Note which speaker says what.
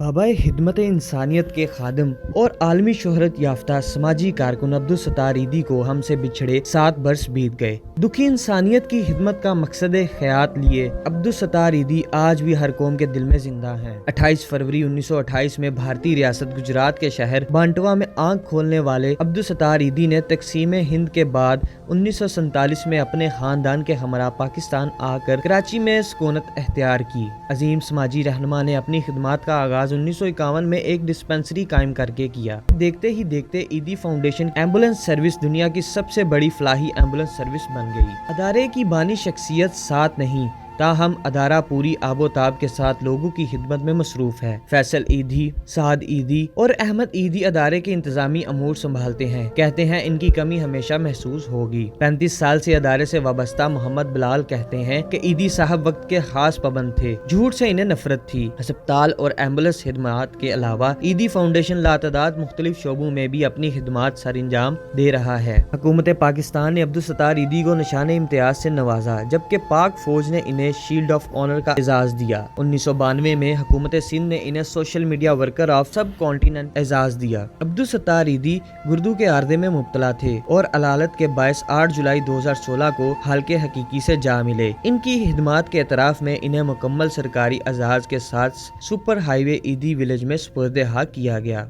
Speaker 1: بابا خدمت انسانیت کے خادم اور عالمی شہرت یافتہ سماجی کارکن عبدالستار ایدھی کو ہم سے بچھڑے 7 برس بیت گئے۔ دکھی انسانیت کی خدمت کا مقصد حیات لیے عبدالستار ایدھی آج بھی ہر قوم کے دل میں زندہ ہیں۔ 28 فروری 1928 میں بھارتی ریاست گجرات کے شہر بانٹوا میں آنکھ کھولنے والے عبدالستار ایدھی نے تقسیم ہند کے بعد 1947 میں اپنے خاندان کے ہمراہ پاکستان آ کر کراچی میں سکونت اختیار کی۔ عظیم سماجی رہنما نے اپنی خدمات کا آغاز 1951 میں ایک ڈسپنسری قائم کر کے کیا۔ دیکھتے ہی دیکھتے ایدھی فاؤنڈیشن ایمبولینس سروس دنیا کی سب سے بڑی فلاحی ایمبولینس سروس بن گئی۔ ادارے کی بانی شخصیت ساتھ نہیں، تاہم ادارہ پوری آب و تاب کے ساتھ لوگوں کی خدمت میں مصروف ہے۔ فیصل ایدھی، سعد ایدھی اور احمد ایدھی ادارے کے انتظامی امور سنبھالتے ہیں۔ کہتے ہیں ان کی کمی ہمیشہ محسوس ہوگی۔ 35 سال سے ادارے سے وابستہ محمد بلال کہتے ہیں کہ ایدھی صاحب وقت کے خاص پابند تھے، جھوٹ سے انہیں نفرت تھی۔ ہسپتال اور ایمبولینس خدمات کے علاوہ ایدھی فاؤنڈیشن لاتعداد مختلف شعبوں میں بھی اپنی خدمات سر انجام دے رہا ہے۔ حکومت پاکستان نے عبدالستار ایدھی کو نشان امتیاز سے نوازا، جبکہ پاک فوج نے انہیں شیلڈ آف آنر کا اعزاز دیا۔ 1992 میں حکومت سندھ نے انہیں social media worker of sub continent اعزاز دیا۔ عبدالستار ایدھی گردوں کے عارضے میں مبتلا تھے اور علالت کے باعث 8 جولائی 2016 کو حالق حقیقی سے جا ملے۔ ان کی خدمات کے اعتراف میں انہیں مکمل سرکاری اعزاز کے ساتھ سپر ہائی وے ایدھی ولیج میں سپرد حق کیا گیا۔